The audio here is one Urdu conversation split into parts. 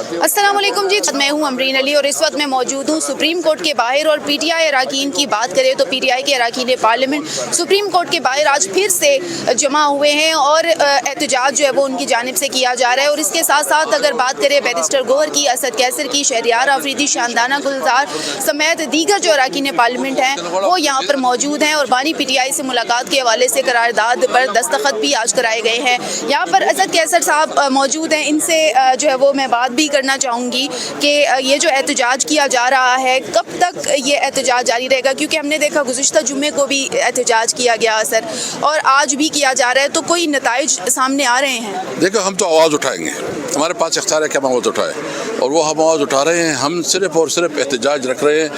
السلام علیکم جی، میں ہوں امرین علی اور اس وقت میں موجود ہوں سپریم کورٹ کے باہر. اور پی ٹی آئی اراکین کی بات کریں تو پی ٹی آئی کے اراکین پارلیمنٹ سپریم کورٹ کے باہر آج پھر سے جمع ہوئے ہیں اور احتجاج جو ہے وہ ان کی جانب سے کیا جا رہا ہے. اور اس کے ساتھ ساتھ اگر بات کریں بیرسٹر گوہر کی، اسد کیسر کی، شہریار آفریدی، شاندانہ گلزار سمیت دیگر جو اراکین پارلیمنٹ ہیں وہ یہاں پر موجود ہیں. اور بانی پی ٹی آئی سے ملاقات کے حوالے سے قرارداد پر دستخط بھی آج کرائے گئے ہیں. یہاں پر اسد کیسر صاحب موجود ہیں، ان سے جو ہے وہ میں بات بھی کرنا چاہوں گی کہ یہ جو احتجاج کیا جا رہا ہے کب تک یہ احتجاج جاری رہے گا، کیونکہ ہم نے دیکھا گزشتہ جمعے کو بھی احتجاج کیا گیا سر، اور آج بھی کیا جا رہا ہے، تو کوئی نتائج سامنے آ رہے ہیں؟ دیکھو، ہم تو آواز اٹھائیں گے، ہمارے پاس اختیار ہے کہ ہم آواز اٹھائیں، اور وہ ہم آواز اٹھا رہے ہیں. ہم صرف اور صرف احتجاج رکھ رہے ہیں.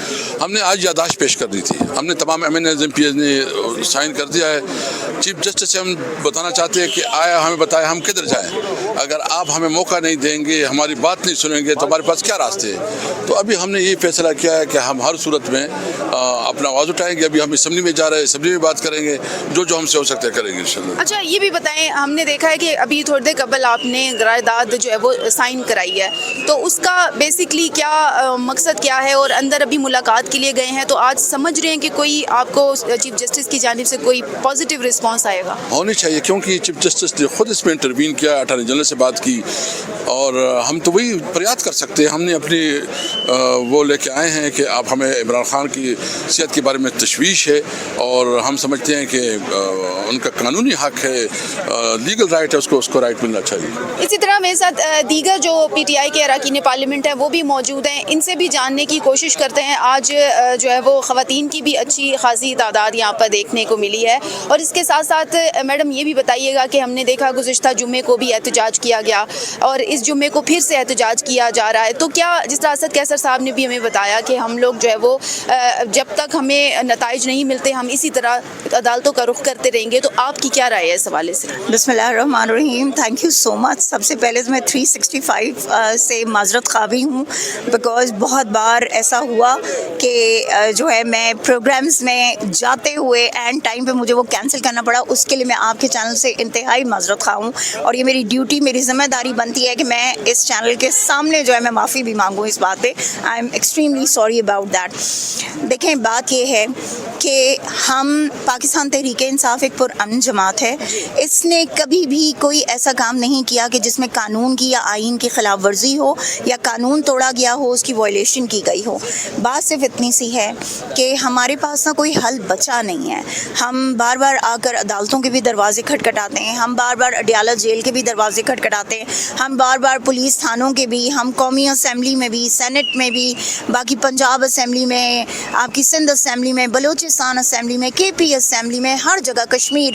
ہم نے آج یادداشت پیش کرنی تھی، ہم نے تمام M N As M P As نے سائن کر دیا ہے. چیف جسٹس سے ہم بتانا چاہتے ہیں کہ آیا ہمیں بتائیں ہم کدھر جائیں. اگر آپ ہمیں موقع نہیں دیں گے، ہماری بات نہیں سنیں گے تو ہمارے پاس کیا راستے ہیں. تو ابھی ہم نے یہ فیصلہ کیا ہے کہ ہم ہر صورت میں اپنا آواز اٹھائیں گے. ابھی ہم اسمبلی میں جا رہے ہیں، اسمبلی میں بات کریں گے، جو ہم سے ہو سکتا ہے کریں گے انشاءاللہ. اچھا، یہ بھی بتائیں، ہم نے دیکھا ہے کہ ابھی تھوڑی دیر قبل آپ نے قرارداد جو ہے وہ سائن کرائی ہے، تو اس کا بیسکلی کیا مقصد کیا ہے، اور اندر ابھی ملاقات کے لیے گئے ہیں، تو آج سمجھ رہے ہیں کہ کوئی آپ کو چیف جسٹس کی جانب سے کوئی پازیٹیو رسپانس آئے گا؟ ہونی چاہیے، کیونکہ چیف جسٹس نے خود اس میں انٹروین کیا، اٹارنی جنرل سے بات کی، اور ہم تو وہی فریاد کر سکتے ہیں. ہم نے اپنی وہ لے کے آئے ہیں کہ آپ ہمیں عمران خان کی صحت کے بارے میں تشویش ہے، اور ہم سمجھتے ہیں کہ ان کا قانونی حق ہے، لیگل رائٹ ہے، اس کو رائٹ ملنا چاہیے. اسی طرح میرے ساتھ دیگر جو پی ٹی آئی کے اراکین پارلیمنٹ ہیں وہ بھی موجود ہیں، ان سے بھی جاننے کی کوشش کرتے ہیں. آج جو ہے وہ خواتین کی بھی اچھی خاصی تعداد یہاں پر دیکھنے کو ملی ہے. اور اس کے ساتھ ساتھ میڈم یہ بھی بتائیے گا کہ ہم نے دیکھا گزشتہ جمعے کو بھی احتجاج کیا گیا اور اس جمعے کو پھر سے احتجاج کیا جا رہا ہے، تو کیا جس طرح اسد کیسر صاحب نے بھی ہمیں بتایا کہ ہم لوگ جو ہے وہ جب تک ہمیں نتائج نہیں ملتے ہم اسی طرح عدالتوں کا رخ کرتے رہیں گے، تو آپ کی کیا رائے ہے اس حوالے سے؟ بسم اللہ الرحمن الرحیم. تھینک یو سو مچ. سب سے پہلے میں 365 سے معذرت خواہ بھی ہوں، بیکاز بہت بار ایسا ہوا کہ جو ہے میں پروگرامز میں جاتے ہوئے اینڈ ٹائم پہ مجھے وہ کینسل کرنا پڑا. اس کے لیے میں آپ کے چینل سے انتہائی معذرت خواہ ہوں، اور یہ میری ڈیوٹی، میری ذمہ داری بنتی ہے کہ میں اس چینل کے سامنے جو ہے میں معافی بھی مانگوں اس بات پہ. I am extremely sorry about that. دیکھیں، بات یہ ہے کہ ہم پاکستان تحریک انصاف ایک پرامن جماعت ہے. اس نے کبھی بھی کوئی ایسا کام نہیں کیا کہ جس میں قانون کی یا آئین کی خلاف ورزی ہو یا قانون توڑا گیا ہو، اس کی وائلیشن کی گئی ہو. بات صرف اتنی سی ہے کہ ہمارے پاس نہ کوئی حل بچا نہیں ہے. ہم بار بار آ کر عدالتوں کے بھی دروازے کھٹکھٹاتے ہیں، ہم بار بار اڈیالہ جیل کے بھی دروازے کھٹکھٹاتے ہیں، ہم بار بار پولیس تھانوں کے بھی، ہم قومی اسمبلی میں بھی، سینٹ میں بھی، باقی پنجاب اسمبلی میں، آپ کی سندھ اسمبلی میں، بلوچستان اسمبلی میں، کے پی اسمبلی میں، ہر جگہ کشمیر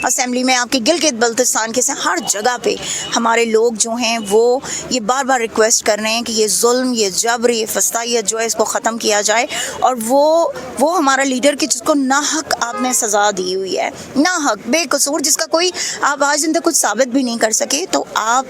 اسمبلی میں، آپ کی گلگت بلتستان کے ہر جگہ پہ ہمارے لوگ جو ہیں وہ یہ بار بار ریکویسٹ کر رہے ہیں کہ یہ ظلم، یہ جبر، یہ فسطائیت جو ہے اس کو ختم کیا جائے. اور وہ ہمارا لیڈر کہ جس کو ناحق آپ نے سزا دی ہوئی ہے، ناحق بے قصور، جس کا کوئی آپ آج دن تک کچھ ثابت بھی نہیں کر سکے، تو آپ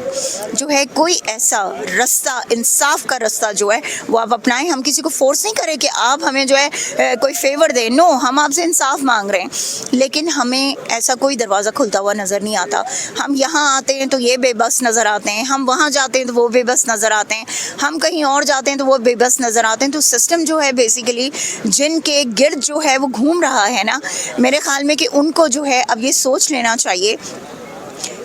جو ہے کوئی ایسا رستہ، انصاف کا رستہ جو ہے وہ آپ اپنائیں. ہم کسی کو فورس نہیں کریں کہ آپ ہمیں جو ہے کوئی فیور دیں، نو، ہم آپ سے انصاف مانگ رہے ہیں، لیکن ہمیں ایسا کوئی دروازہ کھلتا ہوا نظر نہیں آتا. ہم یہاں آتے ہیں تو یہ بے بس نظر آتے ہیں، ہم وہاں جاتے ہیں تو وہ بے بس نظر آتے ہیں، ہم کہیں اور جاتے ہیں تو وہ بے بس نظر آتے ہیں. تو سسٹم جو ہے بیسیکلی جن کے گرد جو ہے وہ گھوم رہا ہے نا، میرے خیال میں کہ ان کو جو ہے اب یہ سوچ لینا چاہیے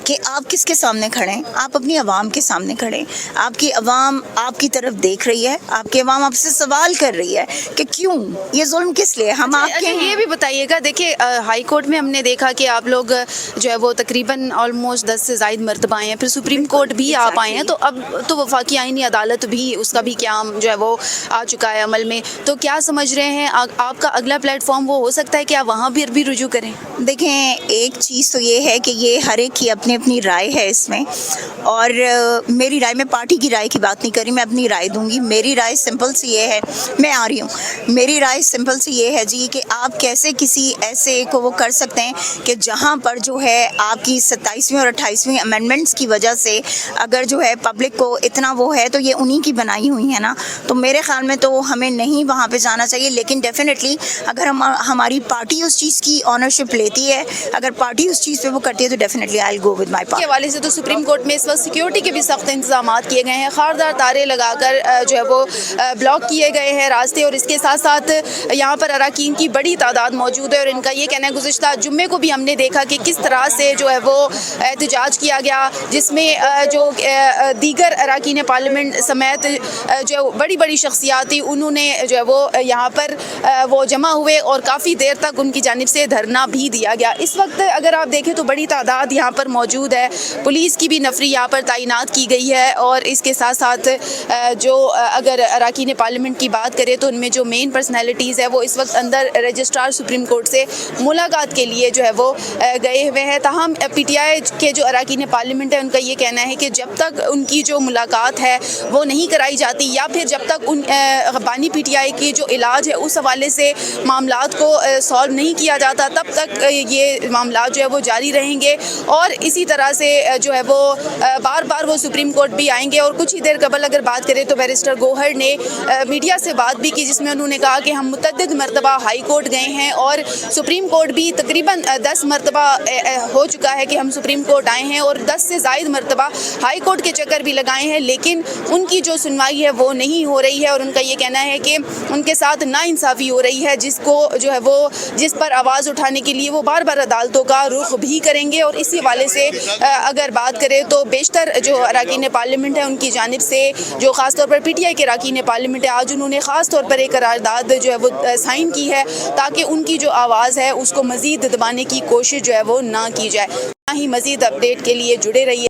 کہ آپ کس کے سامنے کھڑے ہیں. آپ اپنی عوام کے سامنے کھڑے ہیں. آپ کی عوام آپ کی طرف دیکھ رہی ہے، آپ کی عوام آپ سے سوال کر رہی ہے کہ کیوں یہ ظلم کس لیے. ہم آپ کے یہ بھی بتائیے گا، دیکھیے ہائی کورٹ میں ہم نے دیکھا کہ آپ لوگ جو ہے وہ تقریباً آلموسٹ 10 سے زائد مرتبہ آئے ہیں، پھر سپریم کورٹ بھی آپ آئے ہیں، تو اب تو وفاقی آئینی عدالت بھی اس کا بھی قیام جو ہے وہ آ چکا ہے عمل میں. تو کیا سمجھ رہے ہیں آپ کا اگلا پلیٹ فارم وہ ہو سکتا ہے کہ آپ وہاں بھی رجوع کریں؟ دیکھیں، ایک چیز تو یہ ہے کہ یہ ہر ایک کی اپنی رائے ہے اس میں، اور میری رائے، میں پارٹی کی رائے کی بات نہیں کر رہی، میں اپنی رائے دوں گی. میری رائے سمپل سی یہ ہے، میں آ رہی ہوں، میری رائے سمپل سی یہ ہے جی کہ آپ کیسے کسی ایسے کو وہ کر سکتے ہیں کہ جہاں پر جو ہے آپ کی 27ویں اور 28ویں امینڈمنٹس کی وجہ سے اگر جو ہے پبلک کو اتنا وہ ہے تو یہ انہی کی بنائی ہوئی ہیں نا. تو میرے خیال میں تو ہمیں نہیں وہاں پہ جانا چاہیے. لیکن ڈیفینیٹلی اگر ہماری پارٹی اس چیز کی آنرشپ لیتی ہے، اگر پارٹی اس چیز پہ وہ کرتی ہے، تو definitely I will go with my کے party. حوالے سے تو سپریم کورٹ میں اس وقت سیکیورٹی کے بھی سخت انتظامات کیے گئے ہیں، خاردار تارے لگا کر جو ہے وہ بلاک کیے گئے ہیں راستے، اور اس کے ساتھ ساتھ یہاں پر اراکین کی بڑی تعداد موجود ہے، اور ان کا یہ کہنا ہے گزشتہ جمعے کو بھی ہم نے دیکھا کہ کس طرح سے جو ہے وہ احتجاج کیا گیا، جس میں جو دیگر اراکین پارلیمنٹ سمیت جو بڑی بڑی شخصیات تھی انہوں نے جو ہے وہ یہاں پر وہ جمع ہوئے اور کافی دیر تک ان کی جانب سے دھرنا بھی دیا گیا۔ اس وقت اگر آپ دیکھیں تو بڑی تعداد یہاں پر موجود ہے، پولیس کی بھی نفری یہاں پر تعینات کی گئی ہے، اور اس کے ساتھ ساتھ جو اگر اراکین پارلیمنٹ کی بات کریں تو ان میں جو مین پرسنالٹیز ہے وہ اس وقت اندر رجسٹرار سپریم کورٹ سے ملاقات کے لیے جو ہے وہ گئے ہوئے ہیں۔ تاہم پی ٹی آئی کے جو اراکین پارلیمنٹ ہے ان کا یہ کہنا ہے کہ جب تک ان کی جو ملاقات ہے وہ نہیں کرائی جاتی، یا پھر جب تک ان بانی پی ٹی آئی کی جو علاج ہے اس حوالے سے معاملات کو سالو نہیں کیا جاتا، تب تک یہ معاملات جو ہے وہ جاری رہیں گے، اور اسی طرح سے جو ہے وہ بار بار وہ سپریم کورٹ بھی آئیں گے۔ اور کچھ ہی دیر قبل اگر بات کریں تو بیرسٹر گوہر نے میڈیا سے بات بھی کی، جس میں انہوں نے کہا کہ ہم متعدد مرتبہ ہائی کورٹ گئے ہیں، اور سپریم کورٹ بھی تقریباً 10 مرتبہ ہو چکا ہے کہ ہم سپریم کورٹ آئے ہیں، اور 10 سے زائد مرتبہ ہائی کورٹ کے چکر بھی لگائے ہیں، لیکن ان کی جو سنوائی ہے وہ نہیں ہو رہی ہے، اور ان کا یہ کہنا ہے کہ ان کے ساتھ ناانصافی ہو رہی ہے، جس کو جو ہے وہ جس پر آواز اٹھانے کے لیے وہ بار بار عدالتوں کا رخ بھی کریں گے۔ اور اسی حوالے سے اگر بات کریں تو بیشتر جو اراکین پارلیمنٹ ہے ان کی جانب سے جو خاص طور پر پی ٹی آئی کے اراکین پارلیمنٹ ہے، آج انہوں نے خاص طور پر ایک قرارداد جو ہے وہ سائن کی ہے تاکہ ان کی جو آواز ہے اس کو مزید دبانے کی کوشش جو ہے وہ نہ کی جائے۔ ہی مزید اپڈیٹ کے لیے جڑے رہیے۔